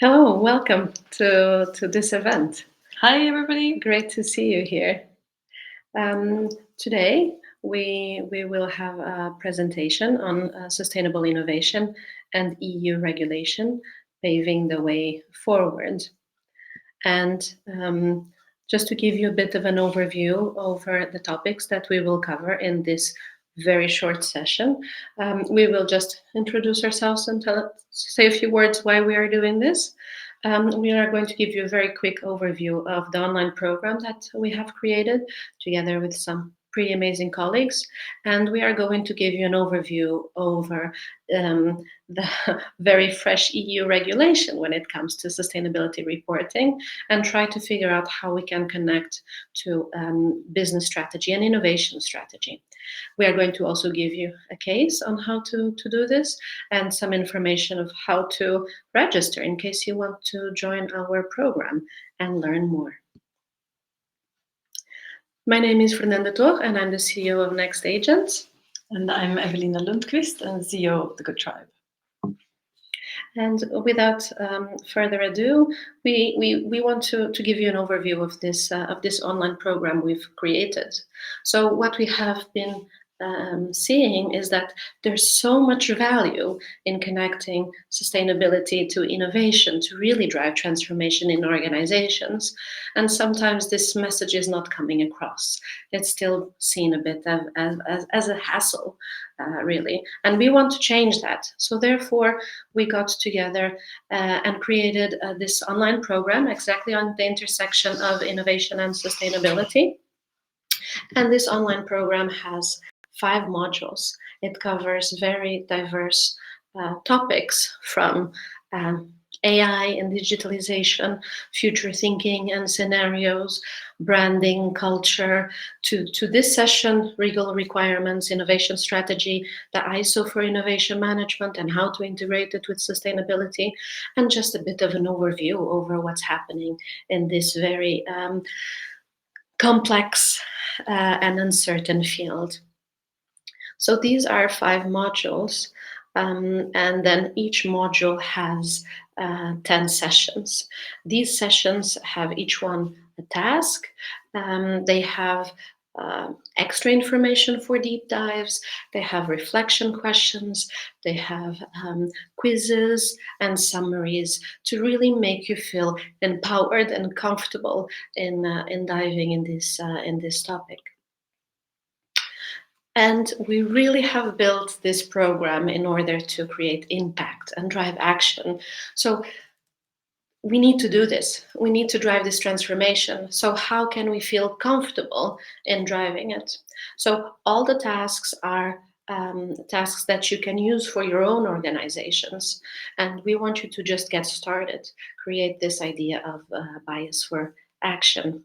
Hello, welcome to this event. Hi, everybody. Great to see you here. Today, we will have a presentation on sustainable innovation and EU regulation, paving the way forward. And just to give you a bit of an overview over the topics that we will cover in this very short session, we will just introduce ourselves and say a few words why we are doing this. We are going to give you a very quick overview of the online program that we have created together with some pretty amazing colleagues. And we are going to give you an overview over the very fresh EU regulation when it comes to sustainability reporting and try to figure out how we can connect to business strategy and innovation strategy. We are going to also give you a case on how to do this and some information of how to register in case you want to join our program and learn more. My name is Fernanda Tor and I'm the CEO of Next Agents. And I'm Evelina Lundqvist, and CEO of The Good Tribe. And without further ado, we want to give you an overview of this online program we've created. So what we have been seeing is that there's so much value in connecting sustainability to innovation to really drive transformation in organizations. And sometimes this message is not coming across. It's still seen a bit as a hassle, really. And we want to change that. So therefore, we got together and created this online program exactly on the intersection of innovation and sustainability. And this online program has 5 modules. It covers very diverse topics from AI and digitalization, future thinking and scenarios, branding, culture, to this session, legal requirements, innovation strategy, the ISO for innovation management and how to integrate it with sustainability, and just a bit of an overview over what's happening in this very complex and uncertain field. So these are 5 modules, and then each module has 10 sessions. These sessions have each one a task. They have extra information for deep dives. They have reflection questions. They have quizzes and summaries to really make you feel empowered and comfortable in diving in this topic. And we really have built this program in order to create impact and drive action. So we need to do this. We need to drive this transformation. So how can we feel comfortable in driving it? So all the tasks are tasks that you can use for your own organizations. And we want you to just get started, create this idea of bias for action.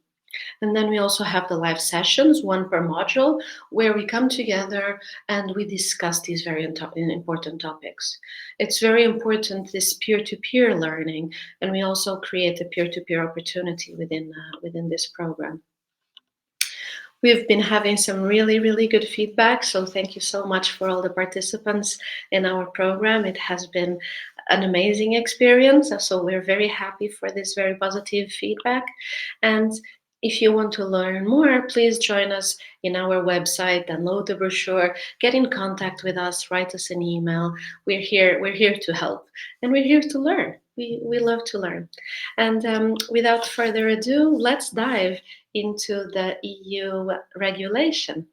And then we also have the live sessions, 1 per module, where we come together and we discuss these very important topics. It's very important, this peer-to-peer learning, and we also create a peer-to-peer opportunity within this program. We've been having some really, really good feedback, so thank you so much for all the participants in our program. It has been an amazing experience, so we're very happy for this very positive feedback. And if you want to learn more, please join us in our website, download the brochure, get in contact with us, write us an email. We're here to help, and we're here to learn. We love to learn. And without further ado, let's dive into the EU regulation.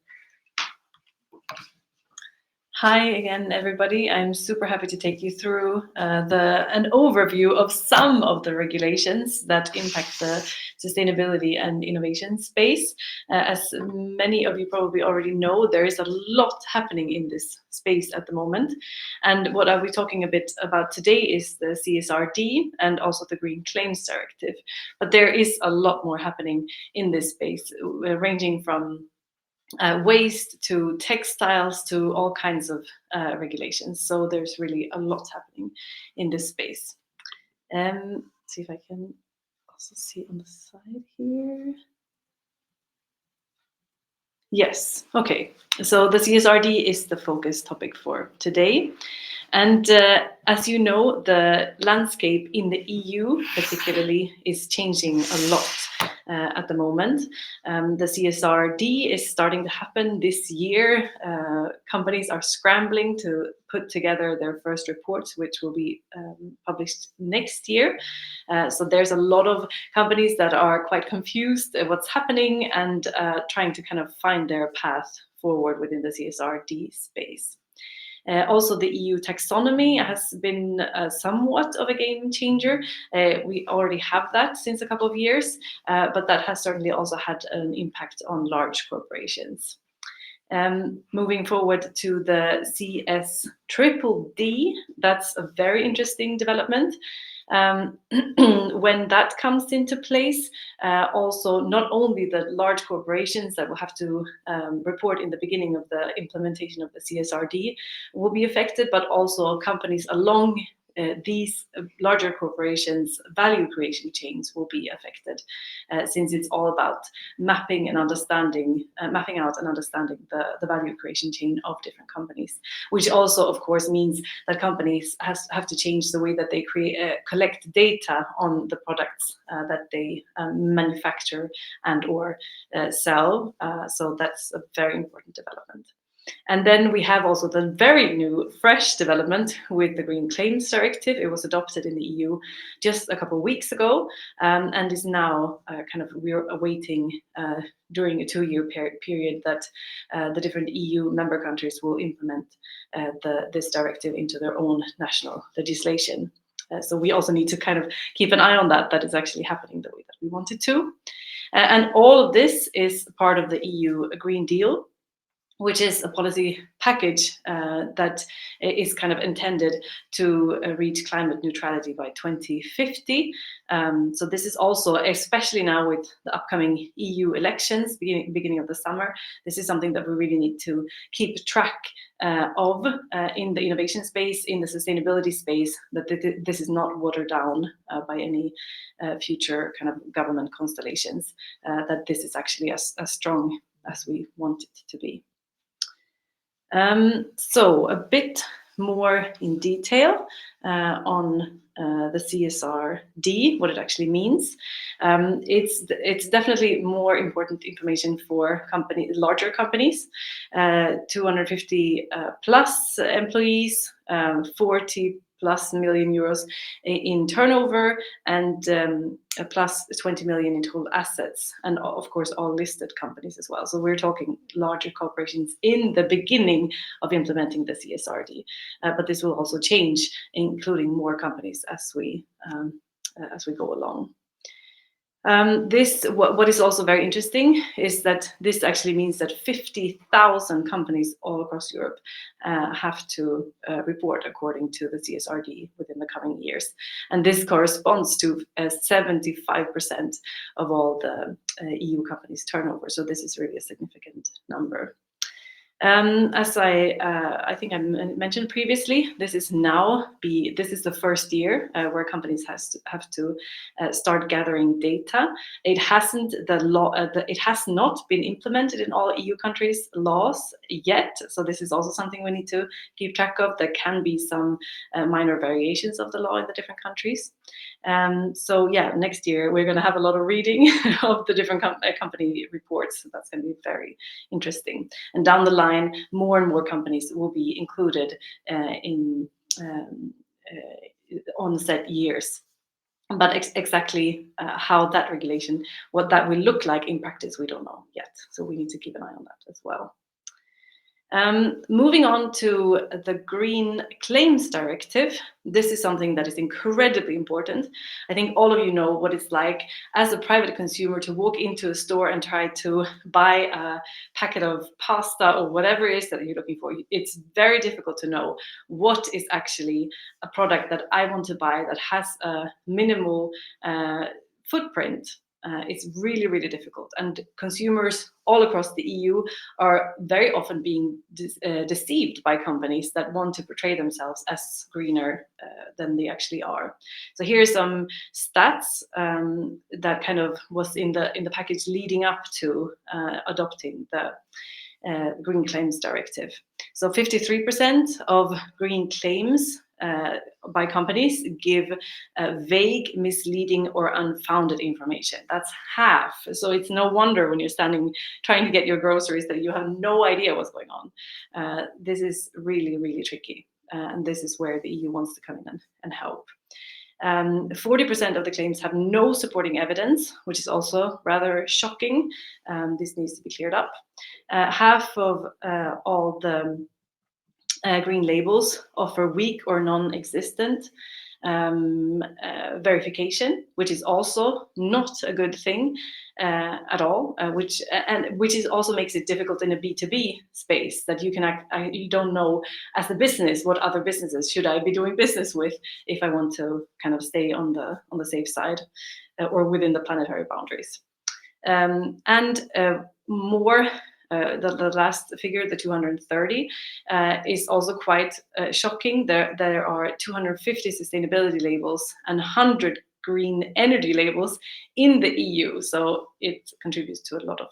Hi again, everybody. I'm super happy to take you through an overview of some of the regulations that impact the sustainability and innovation space. As many of you probably already know, there is a lot happening in this space at the moment. And what I'll be talking a bit about today is the CSRD and also the Green Claims Directive. But there is a lot more happening in this space, ranging from waste to textiles to all kinds of regulations. So there's really a lot happening in this space. See if I can also see on the side here. Yes, okay. So the CSRD is the focus topic for today. And as you know, the landscape in the EU particularly is changing a lot at the moment. The CSRD is starting to happen this year. Companies are scrambling to put together their first reports, which will be published next year. So there's a lot of companies that are quite confused at what's happening and trying to kind of find their path forward within the CSRD space. Also, the EU taxonomy has been somewhat of a game changer. We already have that since a couple of years, but that has certainly also had an impact on large corporations. Moving forward to the CS triple D, that's a very interesting development. When that comes into place, also not only the large corporations that will have to report in the beginning of the implementation of the CSRD will be affected, but also companies along these larger corporations' value creation chains will be affected, since it's all about mapping and understanding, mapping out and understanding the value creation chain of different companies, which also, of course, means that companies have to change the way that they collect data on the products that they manufacture and or sell. So that's a very important development. And then we have also the very new, fresh development with the Green Claims Directive. It was adopted in the EU just a couple of weeks ago, and is now we're awaiting during a 2-year period that the different EU member countries will implement this directive into their own national legislation. So we also need to kind of keep an eye on that it's actually happening the way that we want it to. And all of this is part of the EU Green Deal, which is a policy package that is kind of intended to reach climate neutrality by 2050. So this is also, especially now with the upcoming EU elections beginning of the summer, this is something that we really need to keep track of in the innovation space, in the sustainability space, that this is not watered down by any future kind of government constellations, that this is actually as strong as we want it to be. So a bit more in detail on the CSRD, what it actually means. It's definitely more important information for larger companies, 250 plus employees, 40 plus million euros in turnover, and plus 20 million in total assets, and of course all listed companies as well. So we're talking larger corporations in the beginning of implementing the CSRD, but this will also change, including more companies as we go along. What is also very interesting is that this actually means that 50,000 companies all across Europe have to report according to the CSRD within the coming years. And this corresponds to 75% of all the EU companies' turnover. So this is really a significant number. As I think I mentioned previously, this is the first year where companies have to start gathering data. It has not been implemented in all EU countries' laws yet, so this is also something we need to keep track of. There can be some minor variations of the law in the different countries. So yeah, next year we're going to have a lot of reading of the different company reports. So that's going to be very interesting. And down the line, more and more companies will be included on set years. But exactly how that regulation, what that will look like in practice, we don't know yet. So we need to keep an eye on that as well. Moving on to the Green Claims Directive, this is something that is incredibly important. I think all of you know what it's like as a private consumer to walk into a store and try to buy a packet of pasta or whatever it is that you're looking for. It's very difficult to know what is actually a product that I want to buy that has a minimal footprint. It's really, really difficult. And consumers all across the EU are very often being deceived by companies that want to portray themselves as greener than they actually are. So here are some stats that kind of was in the package leading up to adopting Green Claims Directive. So 53% of green claims by companies give vague, misleading, or unfounded information. That's half. So it's no wonder when you're standing trying to get your groceries that you have no idea what's going on. This is really, really tricky. And this is where the EU wants to come in and help. 40% of the claims have no supporting evidence, which is also rather shocking. This needs to be cleared up. Half of all the green labels offer weak or non-existent verification, which is also not a good thing at all, which is also makes it difficult in a B2B space, that you can you don't know as a business what other businesses should I be doing business with if I want to kind of stay on the safe side or within the planetary boundaries. And more the last figure, the 230, is also quite shocking. There are 250 sustainability labels and 100 green energy labels in the EU, so it contributes to a lot of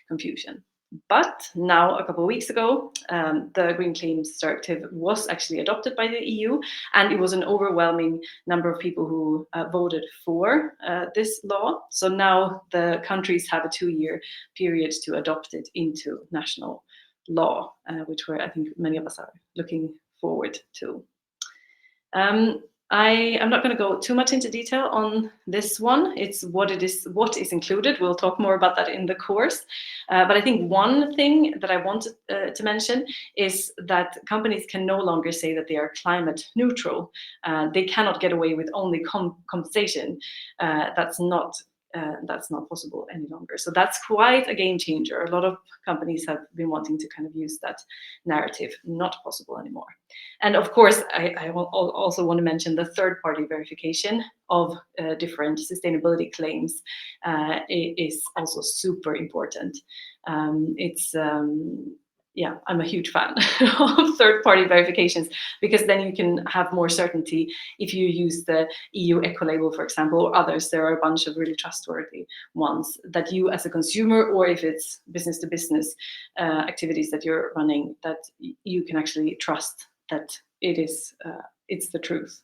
confusion. But now, a couple of weeks ago, the Green Claims Directive was actually adopted by the EU, and it was an overwhelming number of people who voted for this law. So now the countries have a 2-year period to adopt it into national law, which I think many of us are looking forward to. I am not going to go too much into detail on this one. It's what is included. We'll talk more about that in the course. But I think one thing that I wanted to mention is that companies can no longer say that they are climate neutral. They cannot get away with only compensation. That's not possible any longer. So that's quite a game changer. A lot of companies have been wanting to kind of use that narrative. Not possible anymore. And of course, I also want to mention the third-party verification of different sustainability claims is also super important. Yeah, I'm a huge fan of third-party verifications, because then you can have more certainty if you use the EU Eco-label, for example, or others. There are a bunch of really trustworthy ones that you as a consumer, or if it's business-to-business activities that you're running, that you can actually trust that it's the truth,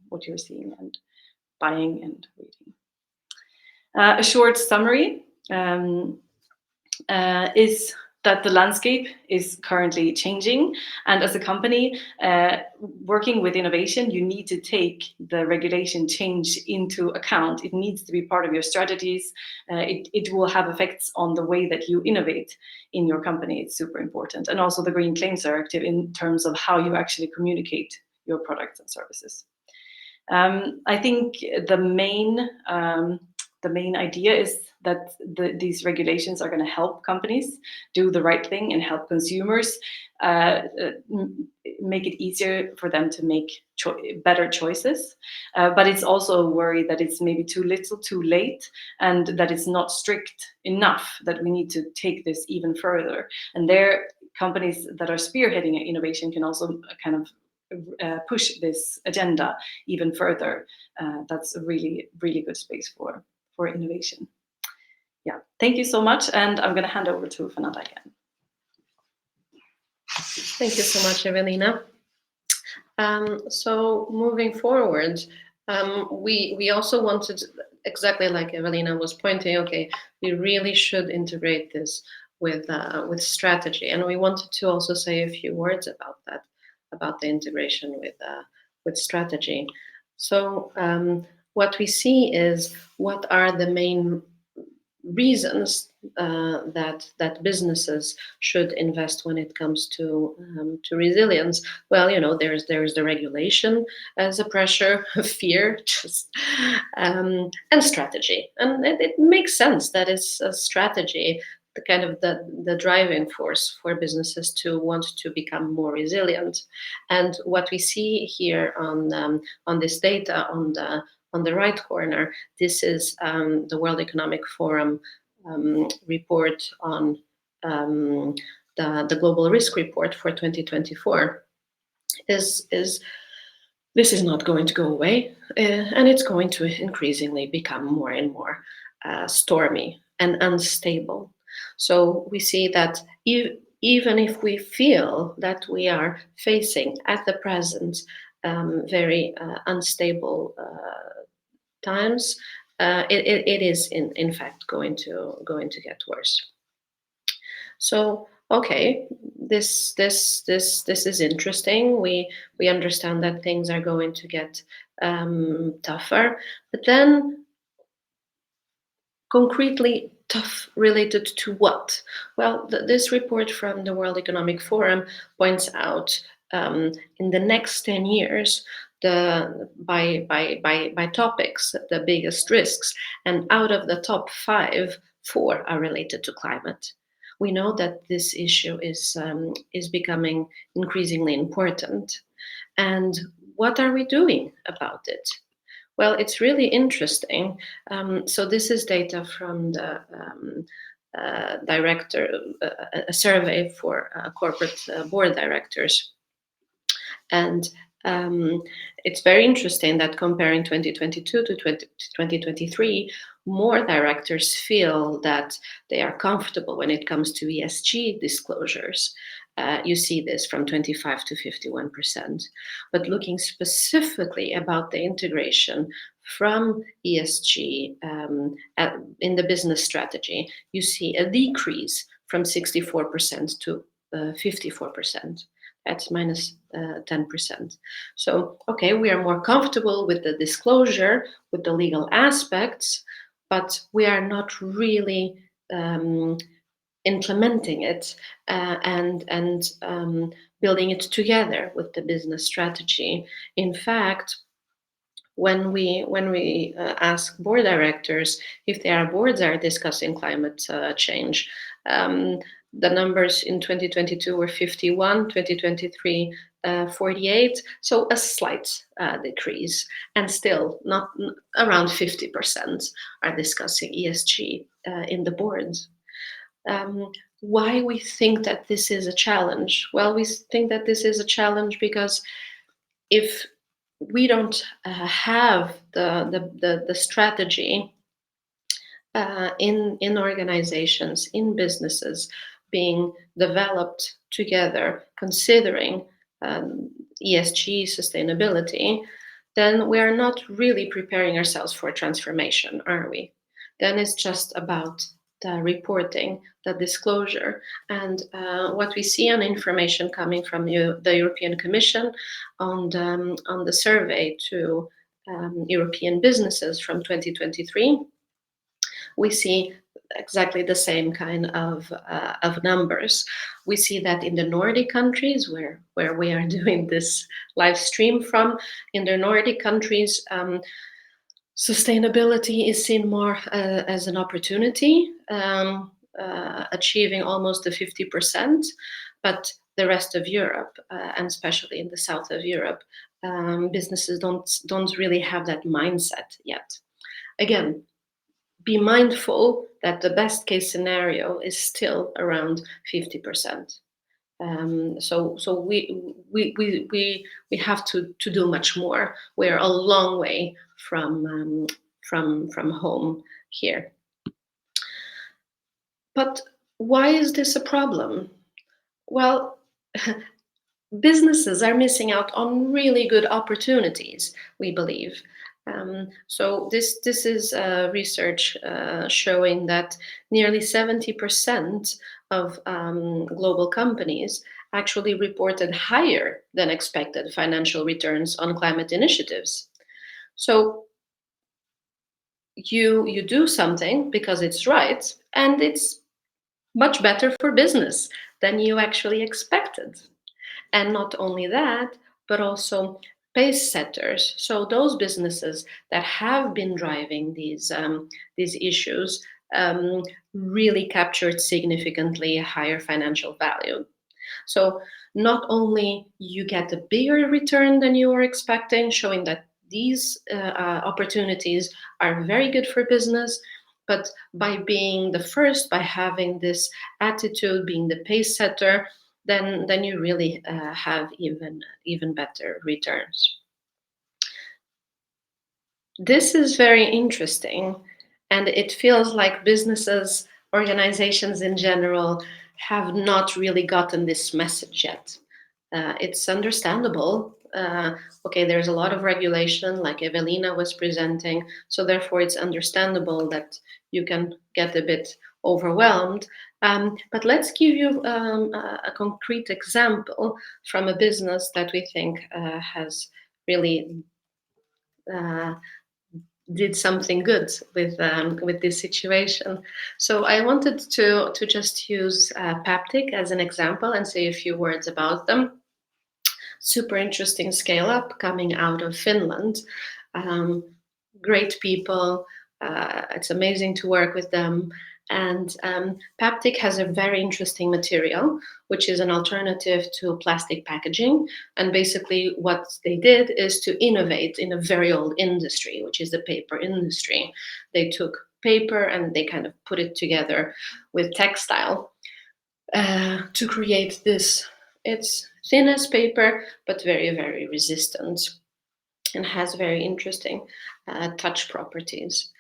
what you're seeing and buying and reading. A short summary is that the landscape is currently changing, and as a company working with innovation, you need to take the regulation change into account. It needs to be part of your strategies. It will have effects on the way that you innovate in your company. It's super important. And also the Green Claims Directive in terms of how you actually communicate your products and services. I think the main idea is that these regulations are going to help companies do the right thing and help consumers make it easier for them to make better choices. But it's also a worry that it's maybe too little, too late, and that it's not strict enough, that we need to take this even further. And there, companies that are spearheading innovation can also kind of push this agenda even further. That's a really, really good space for innovation. Yeah, thank you so much, and I'm going to hand over to Fernanda again. Thank you so much, Evelina. So moving forward, we also wanted, exactly like Evelina was pointing, okay, we really should integrate this with strategy, and we wanted to also say a few words about that, about the integration with strategy. So what we see is, what are the main reasons that businesses should invest when it comes to resilience? Well, there's the regulation as a pressure, fear, and strategy, and it makes sense that it's a strategy, the kind of the driving force for businesses to want to become more resilient. And what we see here on this data on the right corner, this is the World Economic Forum report on the Global Risk Report for 2024. This is not going to go away, and it's going to increasingly become more and more stormy and unstable. So we see that even if we feel that we are facing at the present very unstable times, it is in fact going to get worse. So okay, this is interesting. We understand that things are going to get tougher, but then concretely tough related to what? Well, this report from the World Economic Forum points out in the next 10 years, by topics, the biggest risks, and out of the top five, four are related to climate. We know that this issue is becoming increasingly important. And what are we doing about it? Well, it's really interesting. So this is data from the director, a survey for corporate board directors. And it's very interesting that comparing 2022 to 2023, more directors feel that they are comfortable when it comes to ESG disclosures. You see this from 25 to 51%. But looking specifically about the integration from ESG in the business strategy, you see a decrease from 64% to 54%. That's minus 10%. So, okay, we are more comfortable with the disclosure, with the legal aspects, but we are not really implementing it and building it together with the business strategy. In fact, when we ask board directors if their boards are discussing climate change, the numbers in 2022 were 51, 2023 48, so a slight decrease, and still not around 50% are discussing ESG in the boards. Why we think that this is a challenge? Well, we think that this is a challenge because if we don't have the strategy in organizations, in businesses, being developed together, considering ESG sustainability, then we are not really preparing ourselves for transformation, are we? Then it's just about the reporting, the disclosure, and what we see on information coming from the European Commission on the survey to European businesses from 2023. We see exactly the same kind of numbers. We see that in the Nordic countries, where we are doing this live stream from, in the Nordic countries, sustainability is seen more as an opportunity, achieving almost the 50%. But the rest of Europe, and especially in the south of Europe, businesses don't really have that mindset yet. Again, be mindful that the best case scenario is still around 50%. So we have to do much more. We're a long way from home here. But why is this a problem? Well, businesses are missing out on really good opportunities, we believe. So this is research showing that nearly 70% of global companies actually reported higher than expected financial returns on climate initiatives. So you do something because it's right, and it's much better for business than you actually expected. And not only that, but also pace setters. So those businesses that have been driving these issues really captured significantly higher financial value. So not only you get a bigger return than you were expecting, showing that these opportunities are very good for business, but by being the first, by having this attitude, being the pace setter, then you really have even better returns. This is very interesting, and it feels like businesses, organizations in general, have not really gotten this message yet. It's understandable. Okay, there's a lot of regulation, like Evelina was presenting, so therefore it's understandable that you can get a bit overwhelmed. But let's give you a concrete example from a business that we think has really uh, did something good with this situation. So I wanted to just use Paptic as an example and say a few words about them. Super interesting scale up coming out of Finland. Um, Great people. It's amazing to work with them. And Paptic has a very interesting material, which is an alternative to plastic packaging. And basically, what they did is to innovate in a very old industry, which is the paper industry. They took paper and they kind of put it together with textile to create this. It's thin as paper, but very, very resistant and has very interesting touch properties.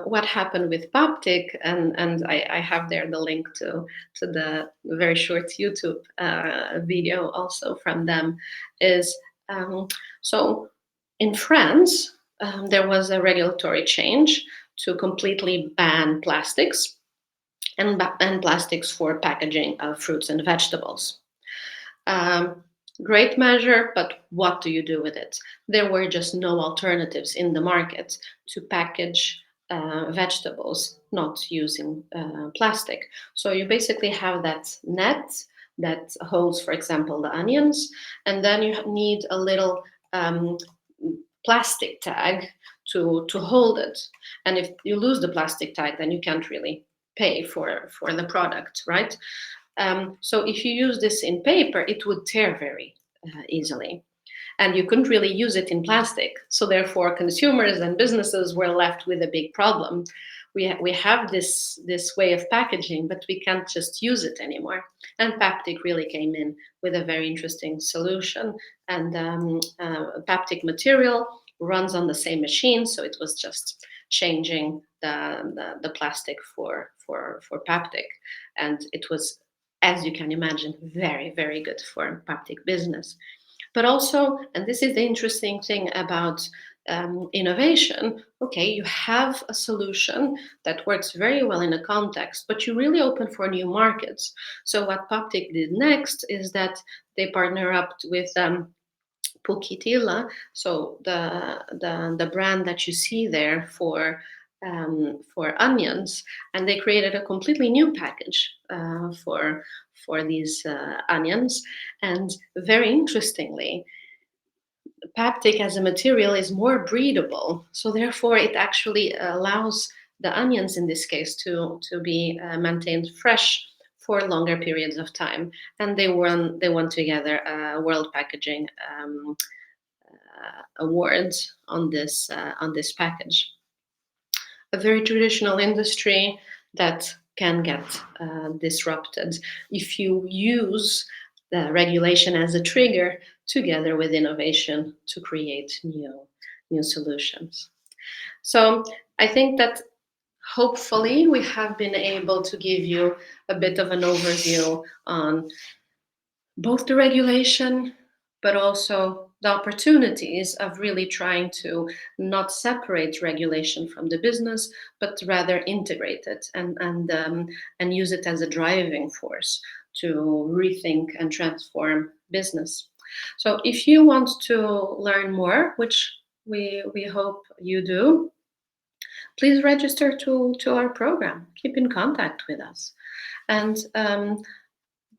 What happened with Baptic, and I have there the link to the very short YouTube video also from them, is so in France, there was a regulatory change to completely ban plastics and plastics for packaging of fruits and vegetables. Um, Great measure, but what do you do with it? There were just no alternatives in the market to package vegetables not using plastic. So you basically have that net that holds, for example, the onions, and then you need a little um, plastic tag to hold it. And if you lose the plastic tag, then you can't really pay for the product, right? So if you use this in paper, it would tear very easily. And you couldn't really use it in plastic. So therefore, consumers and businesses were left with a big problem. We have this way of packaging, but we can't just use it anymore. And Paptic really came in with a very interesting solution. And Paptic material runs on the same machine, so it was just changing the plastic for Paptic, and it was, as you can imagine, very, very good for Paptic business. But also, and this is the interesting thing about innovation, okay, you have a solution that works very well in a context, but you really open for new markets. So what Paptic did next is that they partner up with Pukitila, so the brand that you see there for onions, and they created a completely new package for these onions. And very interestingly, Paptic as a material is more breathable, so therefore it actually allows the onions in this case to be maintained fresh for longer periods of time. And they won together a World Packaging award on this package. A very traditional industry that can get disrupted if you use the regulation as a trigger together with innovation to create new solutions. So I think that hopefully we have been able to give you a bit of an overview on both the regulation, but also the opportunities of really trying to not separate regulation from the business, but rather integrate it and use it as a driving force to rethink and transform business. So, if you want to learn more, which we hope you do, please register to our program. Keep in contact with us, and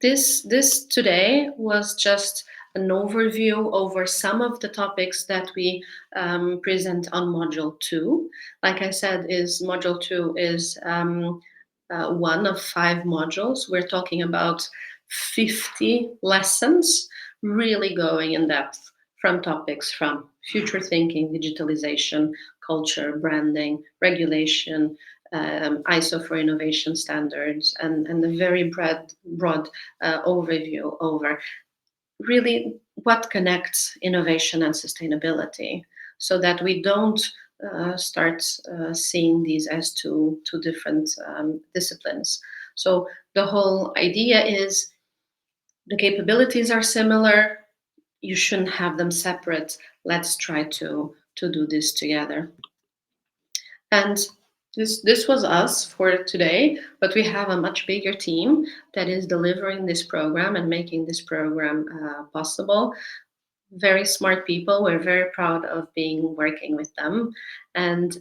this today was just an overview over some of the topics that we present on module 2. Like I said, is module 2 is one of 5 modules. We're talking about 50 lessons, really going in depth from topics from future thinking, digitalization, culture, branding, regulation, ISO for innovation standards, and a very broad overview over really what connects innovation and sustainability, so that we don't start seeing these as two different disciplines. So the whole idea is the capabilities are similar. You shouldn't have them separate. Let's try to do this together. And this was us for today, but we have a much bigger team that is delivering this program and making this program possible. Very smart people. We're very proud of being working with them, and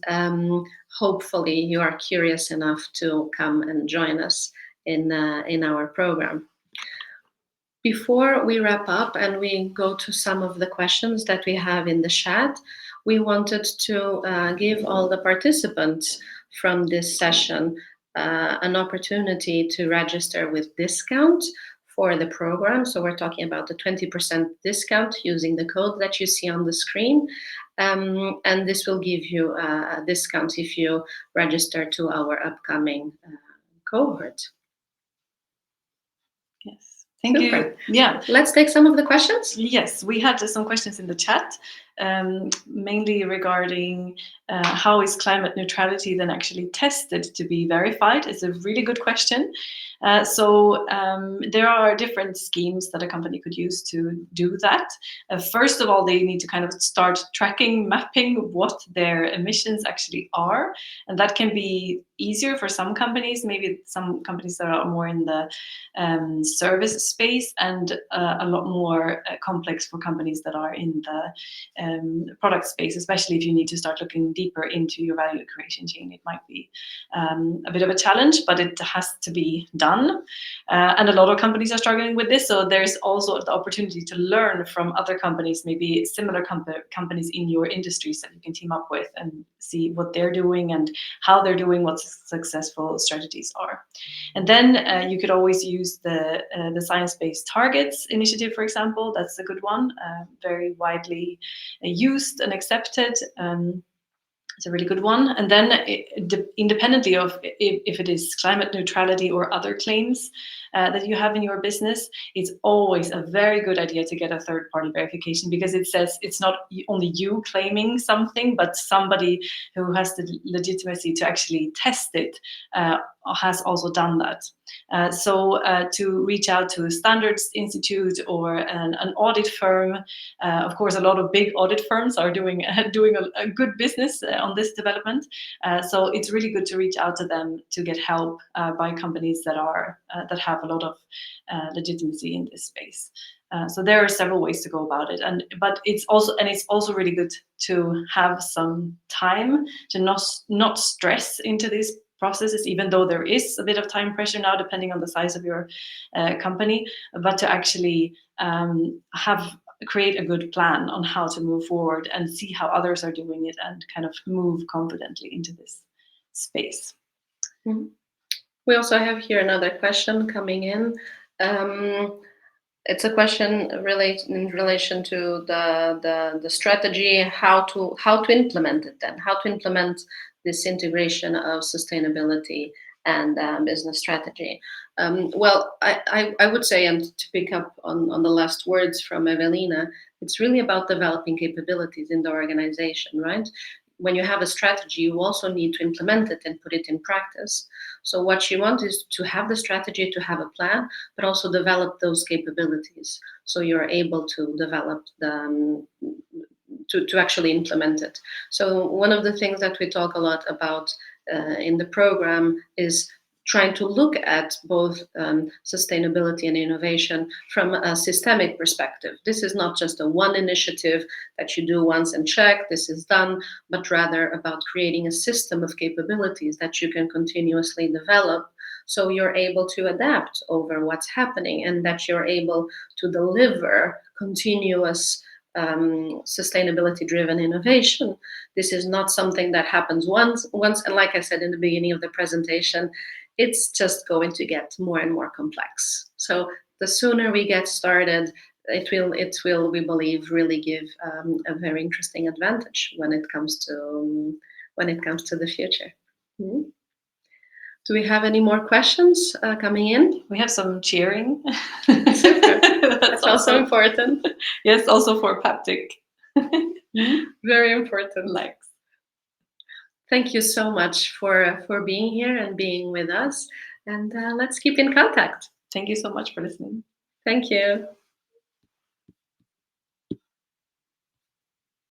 hopefully you are curious enough to come and join us in our program. Before we wrap up and we go to some of the questions that we have in the chat, we wanted to give all the participants from this session an opportunity to register with discount for the program. So we're talking about the 20% discount using the code that you see on the screen. And this will give you a discount if you register to our upcoming cohort. Yes. Thank Super. you. Yeah. Let's take some of the questions. Yes, we had some questions in the chat, mainly regarding how is climate neutrality then actually tested to be verified? It's a really good question. So there are different schemes that a company could use to do that. First of all, they need to kind of start tracking, mapping what their emissions actually are. And that can be easier for some companies, maybe some companies that are more in the service space, and a lot more complex for companies that are in the product space, especially if you need to start looking deeper into your value creation chain. It might be a bit of a challenge, but it has to be done. And a lot of companies are struggling with this. So there's also the opportunity to learn from other companies, maybe similar companies in your industries that you can team up with and see what they're doing and how they're doing, what successful strategies are. And then you could always use the Science-Based Targets initiative, for example. That's a good one, very widely used and accepted. It's a really good one. And then independently of if it is climate neutrality or other claims that you have in your business, it's always a very good idea to get a third-party verification, because it says it's not only you claiming something, but somebody who has the legitimacy to actually test it has also done that. So to reach out to a standards institute or an audit firm. Of course, a lot of big audit firms are doing a good business on this development. So it's really good to reach out to them to get help by companies that have a lot of legitimacy in this space. So there are several ways to go about it, but it's also really good to have some time to not stress into these processes, even though there is a bit of time pressure now, depending on the size of your company, but to actually create a good plan on how to move forward and see how others are doing it and kind of move confidently into this space. Mm-hmm. We also have here another question coming in. It's a question in relation to the strategy, how to implement it then, how to implement this integration of sustainability and business strategy. Well, I would say, and to pick up on the last words from Evelina, it's really about developing capabilities in the organization, right? When you have a strategy, you also need to implement it and put it in practice. So what you want is to have the strategy, to have a plan, but also develop those capabilities. So you're able to develop to actually implement it. So one of the things that we talk a lot about in the program is trying to look at both sustainability and innovation from a systemic perspective. This is not just a one initiative that you do once and check, this is done, but rather about creating a system of capabilities that you can continuously develop, so you're able to adapt over what's happening and that you're able to deliver continuous sustainability-driven innovation. This is not something that happens once, and like I said in the beginning of the presentation, it's just going to get more and more complex. So the sooner we get started, it will, we believe, really give a very interesting advantage when it comes to the future. Mm-hmm. Do we have any more questions coming in? We have some cheering. Super. That's also important. Yes, also for Paptic. Very important. Likes. Thank you so much for being here and being with us. And let's keep in contact. Thank you so much for listening. Thank you.